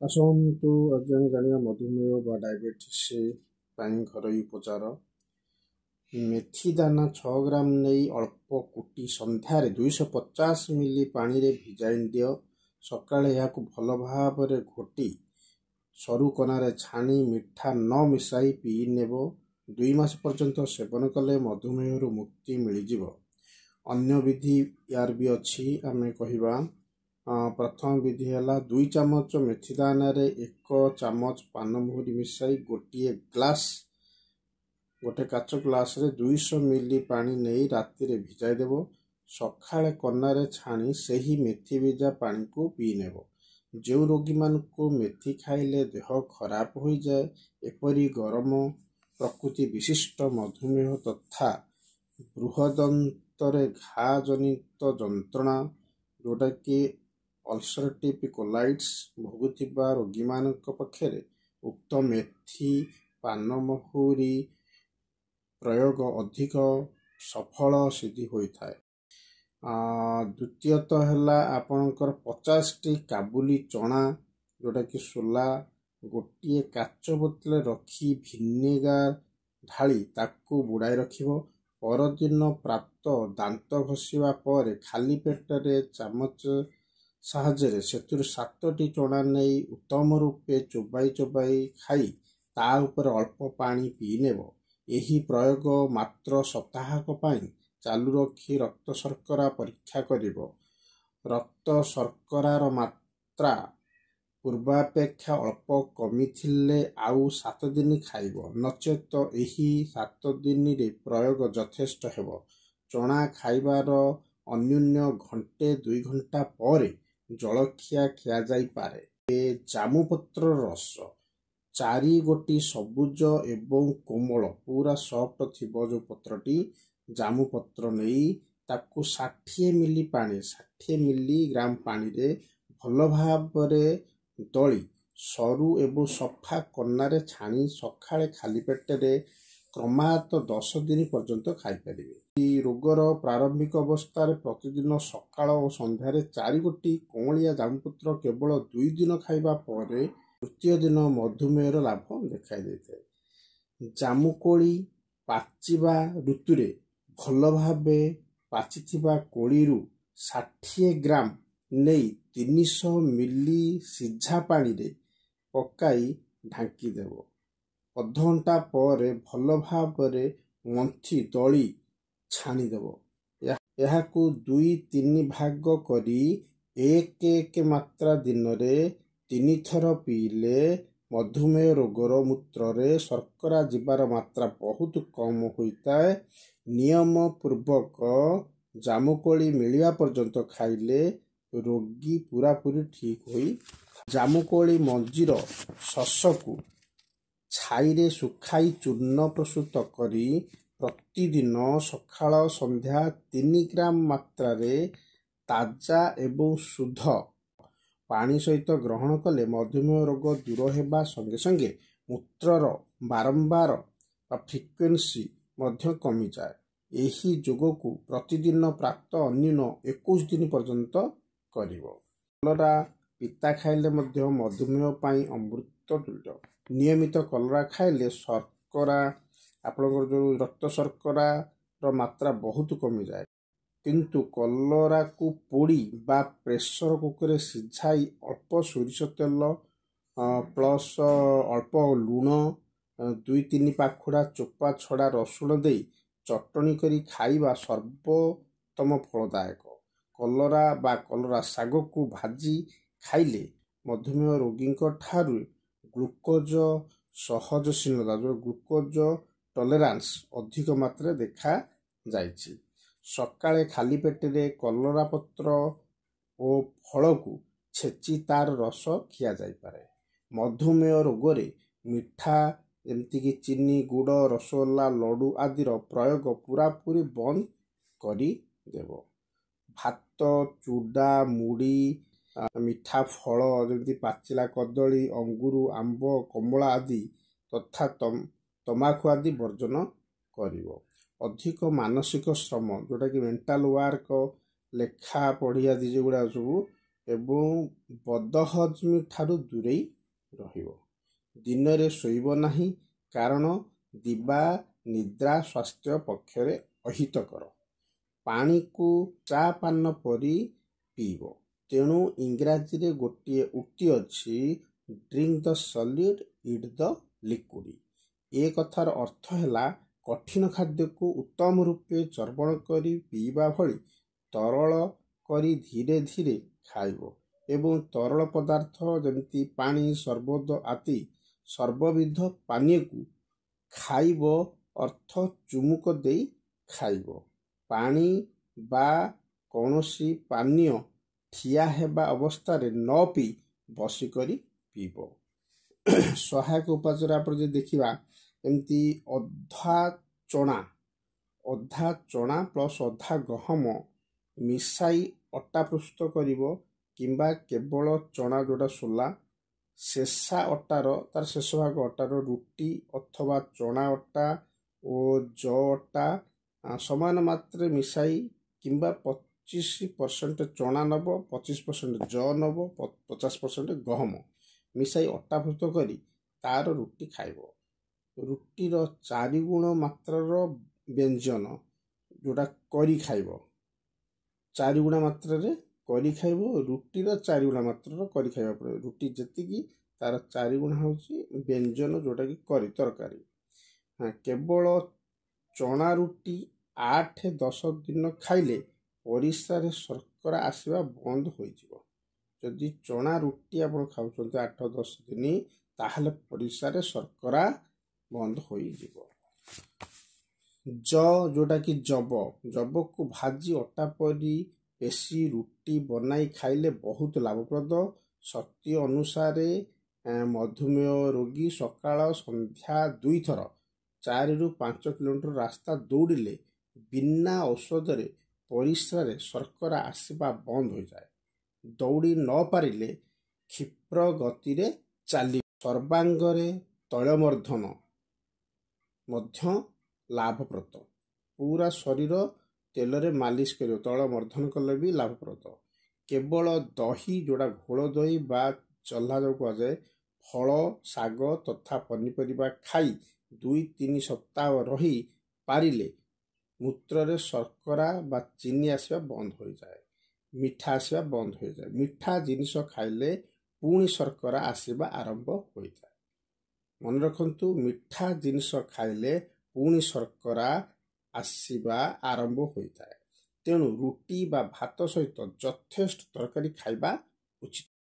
ଆସନ୍ତୁ ଆଜି ଆମେ ଜାଣିବା ମଧୁମେହ ବା ଡାଇବେଟିସ୍ ପାଇଁ ଘରୋଇ ଉପଚାର। ମେଥି ଦାନା 6 ଗ୍ରାମ ନେଇ ଅଳ୍ପ କୁଟି ସନ୍ଧ୍ୟାରେ 250 ମିଲି ପାଣିରେ ଭିଜାଇ ଦିଅ। ସକାଳେ ଏହାକୁ ଭଲ ଭାବରେ ଘୋଟି ସରୁ କନାରେ ଛାଣି ମିଠା ନ ମିଶାଇ ପିଇ ନେବ। 2 ମାସ ପର୍ଯ୍ୟନ୍ତ ସେବନ କଲେ ମଧୁମେହରୁ ମୁକ୍ତି ମିଳିଯିବ। ଅନ୍ୟ ବିଧି ୟାର ବି ଅଛି, ଆମେ କହିବା। ପ୍ରଥମ ବିଧି ହେଲା 2 ଚାମଚ ମେଥି ଦାନାରେ 1 ଚାମଚ ପାନମହୁରି ମିଶାଇ ଗୋଟେ କାଚ ଗ୍ଲାସରେ 200 ମିଲି ପାଣି ନେଇ ରାତିରେ ଭିଜାଇ ଦେବ। ସକାଳେ କନାରେ ଛାଣି ସେହି ମେଥି ଭିଜା ପାଣିକୁ ପିଇ ନେବ। ଯେଉଁ ରୋଗୀମାନଙ୍କୁ ମେଥି ଖାଇଲେ ଦେହ ଖରାପ ହୋଇଯାଏ, ଏପରି ଗରମ ପ୍ରକୃତି ବିଶିଷ୍ଟ ମଧୁମେହ ତଥା ବୃହଦନ୍ତରେ ଘା ଜନିତ ଯନ୍ତ୍ରଣା ଯେଉଁଟାକି ଅଲସରେଟିଭ୍ କୋଲାଇଟିସ୍ ଭୋଗୁଥିବା ରୋଗୀମାନଙ୍କ ପକ୍ଷରେ ଉକ୍ତ ମେଥି ପାନମହୁରି ପ୍ରୟୋଗ ଅଧିକ ସଫଳ ସିଦ୍ଧି ହୋଇଥାଏ। ଦ୍ୱିତୀୟତଃ ହେଲା ଆପଣଙ୍କର 50ଟି କାବୁଲି ଚଣା ଯେଉଁଟାକି ସୋଲା ଗୋଟିଏ କାଚ ବୋତଲରେ ରଖି ଭିନେଗାର ଢାଳି ତାକୁ ବୁଡ଼ାଇ ରଖିବ। ପରଦିନ ପ୍ରାତ ଦାନ୍ତ ଘଷିବା ପରେ ଖାଲି ପେଟରେ ଚାମଚ ସାହାଯ୍ୟରେ ସେଥିରୁ 7ଟି ଚଣା ନେଇ ଉତ୍ତମ ରୂପେ ଚୋବାଇ ଖାଇ ତା ଉପରେ ଅଳ୍ପ ପାଣି ପିଇ ନେବ। ଏହି ପ୍ରୟୋଗ ମାତ୍ର ସପ୍ତାହକ ପାଇଁ ଚାଲୁ ରଖି ରକ୍ତ ଶର୍କରା ପରୀକ୍ଷା କରିବ। ରକ୍ତ ଶର୍କରାର ମାତ୍ରା ପୂର୍ବାପେକ୍ଷା ଅଳ୍ପ କମିଥିଲେ ଆଉ 7 ଦିନ ଖାଇବ, ନଚେତ ଏହି 7 ଦିନରେ ପ୍ରୟୋଗ ଯଥେଷ୍ଟ ହେବ। ଚଣା ଖାଇବାର ଅନ୍ୟୁନ ଘଣ୍ଟେ 2 ଘଣ୍ଟା ପରେ ଜଳଖିଆ ଖିଆଯାଇପାରେ। ଜାମୁପତ୍ରର ରସ 4 ଗୋଟି ସବୁଜ ଏବଂ କୋମଳ ପୁରା ସଫ୍ଟ ଥିବ ଯେଉଁ ପତ୍ରଟି, ଜାମୁପତ୍ର ନେଇ ତାକୁ 60 ମିଲିଗ୍ରାମ ପାଣିରେ ଭଲ ଭାବରେ ଦଳି ସରୁ ଏବଂ ସଫା କନାରେ ଛାଣି ସକାଳେ ଖାଲି ପେଟରେ କ୍ରମାଗତ 10 ଦିନ ପର୍ଯ୍ୟନ୍ତ ଖାଇପାରିବେ। ଏହି ରୋଗର ପ୍ରାରମ୍ଭିକ ଅବସ୍ଥାରେ ପ୍ରତିଦିନ ସକାଳ ଓ ସନ୍ଧ୍ୟାରେ 4 ଗୋଟି କଅଁଳିଆ ଜାମୁପତ୍ର କେବଳ 2 ଦିନ ଖାଇବା ପରେ ତୃତୀୟ ଦିନ ମଧୁମେହର ଲାଭ ଦେଖାଇ ଦେଇଥାଏ। ଜାମୁକୋଳି ପାଚିବା ଋତୁରେ ଭଲ ଭାବେ ପାଚିଥିବା କୋଳିରୁ 60 ଗ୍ରାମ ନେଇ 300 ମିଲି ସିଝା ପାଣିରେ ପକାଇ ଢାଙ୍କି ଦେବ। ଅଧଘଣ୍ଟା ପରେ ଭଲ ଭାବରେ ମନ୍ଥି ଦଳି ଛାଣିଦେବ। ଏହାକୁ 2-3 ଭାଗ କରି 1 ମାତ୍ରା ଦିନରେ 3 ଥର ପିଇଲେ ମଧୁମେହ ରୋଗର ମୂତ୍ରରେ ଶର୍କରା ଯିବାର ମାତ୍ରା ବହୁତ କମ୍ ହୋଇଥାଏ। ନିୟମ ପୂର୍ବକ ଜାମୁକୋଳି ମିଳିବା ପର୍ଯ୍ୟନ୍ତ ଖାଇଲେ ରୋଗୀ ପୂରାପୂରି ଠିକ୍ ହୋଇଥାଏ। ଜାମୁକୋଳି ମଞ୍ଜିର ଶସକୁ ଛାଇରେ ଶୁଖାଇ ଚୂର୍ଣ୍ଣ ପ୍ରସ୍ତୁତ କରି ପ୍ରତିଦିନ ସକାଳ ସନ୍ଧ୍ୟା 3 ଗ୍ରାମ ମାତ୍ରାରେ ତାଜା ଏବଂ ଶୁଦ୍ଧ ପାଣି ସହିତ ଗ୍ରହଣ କଲେ ମଧୁମେହ ରୋଗ ଦୂର ହେବା ସଙ୍ଗେ ସଙ୍ଗେ ମୂତ୍ରର ବାରମ୍ବାର ଫ୍ରିକ୍ୱେନ୍ସି ମଧ୍ୟ କମିଯାଏ। ଏହି ଯୋଗକୁ ପ୍ରତିଦିନ ପ୍ରାତଃ ଅନ୍ୟୁନ 21 ଦିନ ପର୍ଯ୍ୟନ୍ତ କରିବ। କଲରା ପିତା ଖାଇଲେ ମଧ୍ୟ ମଧୁମେହ ପାଇଁ ଅମୃତ ତୁଲ୍ୟ। ନିୟମିତ କଲରା ଖାଇଲେ ଆପଣଙ୍କର ଯେଉଁ ରକ୍ତ ଶର୍କରାର ମାତ୍ରା ବହୁତ କମିଯାଏ। କିନ୍ତୁ କଲରାକୁ ପୋଡ଼ି ବା ପ୍ରେସର କୁକରରେ ସିଝାଇ ଅଳ୍ପ ସୋରିଷ ତେଲ ପ୍ଲସ୍ ଅଳ୍ପ ଲୁଣ 2-3 ପାଖୁଡ଼ା ଚୋପା ଛଡ଼ା ରସୁଣ ଦେଇ ଚଟଣି କରି ଖାଇବା ସର୍ବୋତ୍ତମ ଫଳଦାୟକ। କଲରା ବା କଲରା ଶାଗକୁ ଭାଜି ଖାଇଲେ ମଧୁମେହ ରୋଗୀଙ୍କ ଠାରୁ ଗ୍ଲୁକୋଜ ସହନଶୀଳତା ଗ୍ଲୁକୋଜ ଟଲେରାନ୍ସ ଅଧିକ ମାତ୍ରାରେ ଦେଖାଯାଇଛି। ସକାଳେ ଖାଲି ପେଟରେ କଲରା ପତ୍ର ଓ ଫଳକୁ ଛେଚି ତାର ରସ ଖିଆଯାଇପାରେ। ମଧୁମେହ ରୋଗରେ ମିଠା ଯେମିତିକି ଚିନି, ଗୁଡ଼, ରସଗୋଲା, ଲଡ଼ୁ ଆଦିର ପ୍ରୟୋଗ ପୂରାପୂରି ବନ୍ଦ କରିଦେବ। ଭାତ, ଚୁଡ଼ା, ମୁଢ଼ି, ମିଠା ଫଳ ଯେମିତି ପାଚିଲା କଦଳୀ, ଅଙ୍ଗୁର, ଆମ୍ବ, କମଳା ଆଦି ତଥା ତମାଖୁ ଆଦି ବର୍ଜନ କରିବ। ଅଧିକ ମାନସିକ ଶ୍ରମ ଯେଉଁଟାକି ମେଣ୍ଟାଲ ୱାର୍କ, ଲେଖା ପଢ଼ି ଆଦି ଯେଗୁଡ଼ା ସବୁ ଏବଂ ବଦହଜମି ଠାରୁ ଦୂରେଇ ରହିବ। ଦିନରେ ଶୋଇବ ନାହିଁ, କାରଣ ଦିବା ନିଦ୍ରା ସ୍ୱାସ୍ଥ୍ୟ ପକ୍ଷରେ ଅହିତକର। ପାଣିକୁ ଚା ପାନ ପରି ପିଇବ। ତେଣୁ ଇଂରାଜୀରେ ଗୋଟିଏ ଉକ୍ତି ଅଛି, ଡ୍ରିଙ୍କ ଦ ସଲିଡ୍ ଇଟ୍ ଦ ଲିକ୍ୱିଡ୍। ଏ କଥାର ଅର୍ଥ ହେଲା କଠିନ ଖାଦ୍ୟକୁ ଉତ୍ତମ ରୂପେ ଚର୍ବଣ କରି ପିଇବା ଭଳି ତରଳ କରି ଧୀରେ ଧୀରେ ଖାଇବ ଏବଂ ତରଳ ପଦାର୍ଥ ଯେମିତି ପାଣି, ସର୍ବତ ଆଦି ସର୍ବବିଧ ପାନୀୟକୁ ଖାଇବ ଅର୍ଥ ଚୁମୁକ ଦେଇ ଖାଇବ। ପାଣି ବା କୌଣସି ପାନୀୟ ଠିଆ ହେବା ଅବସ୍ଥାରେ ନ ପିଇ ବସିକରି ପିଇବ। ସହାୟକ ଉପାଚାର ଆପଣ ଯଦି ଦେଖିବା, ଏମିତି ଅଧା ଚଣା ପ୍ଲସ୍ ଅଧା ଗହମ ମିଶାଇ ଅଟା ପ୍ରସ୍ତୁତ କରିବ, କିମ୍ବା କେବଳ ଚଣା ଯୋଉଟା ସୋଲା ତାର ଶେଷ ଭାଗ ଅଟାର ରୁଟି ଅଥବା ଚଣା ଅଟା ଓ ଯଅ ଅଟା ସମାନ ମାତ୍ରାରେ ମିଶାଇ କିମ୍ବା 25% ଚଣା ନେବ, 25% ଯଅ ନେବ, 50% ଗହମ ମିଶାଇ ଅଟା ପ୍ରସ୍ତୁତ କରି ତାର ରୁଟି ଖାଇବ। ରୁଟିର 4 ଗୁଣ ମାତ୍ରାର ବ୍ୟଞ୍ଜନ ଯୋଉଟା କରି ଖାଇବ, 4 ଗୁଣା ମାତ୍ରାରେ କରି ଖାଇବ। ରୁଟିର 4 ଗୁଣା ମାତ୍ରାର କରି ଖାଇବା ପରେ ରୁଟି ଯେତିକି ତାର 4 ଗୁଣା ହେଉଛି ବ୍ୟଞ୍ଜନ, ଯୋଉଟାକି କରି ତରକାରୀ। କେବଳ ଚଣା ରୁଟି 8-10 ଦିନ ଖାଇଲେ ପରିସ୍ରାରେ ଶର୍କରା ଆସିବା ବନ୍ଦ ହୋଇଯିବ। ଯଦି ଚଣା ରୁଟି ଆପଣ ଖାଉଛନ୍ତି 8-10 ଦିନ, ତାହେଲେ ପରିସ୍ରାରେ ଶର୍କରା ବନ୍ଦ ହୋଇଯିବ। ଯୋଉଟାକି ଜବକୁ ଭାଜି ଅଟା ପରି ପେଶି ରୁଟି ବନାଇ ଖାଇଲେ ବହୁତ ଲାଭପ୍ରଦ। ଶକ୍ତି ଅନୁସାରେ ମଧୁମେହ ରୋଗୀ ସକାଳ ସନ୍ଧ୍ୟା 2 ଥର 4-5 କିଲୋମିଟର ରାସ୍ତା ଦୌଡ଼ିଲେ ବିନା ଔଷଧରେ ପରିସ୍ରାରେ ଶର୍କରା ଆସିବା ବନ୍ଦ ହୋଇଯାଏ। ଦୌଡ଼ି ନ ପାରିଲେ କ୍ଷିପ୍ର ଗତିରେ ଚାଲି ସର୍ବାଙ୍ଗରେ ତୈଳମର୍ଦ୍ଦନ ମଧ୍ୟ ଲାଭପ୍ରଦ। ପୁରା ଶରୀର ତେଲରେ ମାଲିସ କରିବ, ତୈଳ ମର୍ଦ୍ଦନ କଲେ ବି ଲାଭପ୍ରଦ। କେବଳ ଦହି, ଯୋଉଟା ଘୋଳ ଦହି ବା ଚହ୍ଲା ଯୋଉ କୁହାଯାଏ, ଫଳ, ଶାଗ ତଥା ପନିପରିବା ଖାଇ 2-3 ସପ୍ତାହ ରହି ପାରିଲେ ମୂତ୍ରରେ ଶର୍କରା ବା ଚିନି ଆସିବା ବନ୍ଦ ହୋଇଯାଏ, ମିଠା ଆସିବା ବନ୍ଦ ହୋଇଯାଏ। ମିଠା ଜିନିଷ ଖାଇଲେ ପୁଣି ଶର୍କରା ଆସିବା ଆରମ୍ଭ ହୋଇଥାଏ। ମନେ ରଖନ୍ତୁ, ମିଠା ଜିନିଷ ଖାଇଲେ ପୁଣି ଶର୍କରା ଆସିବା ଆରମ୍ଭ ହୋଇଥାଏ। ତେଣୁ ରୁଟି ବା ଭାତ ସହିତ ଯଥେଷ୍ଟ ତରକାରୀ ଖାଇବା ଉଚିତ।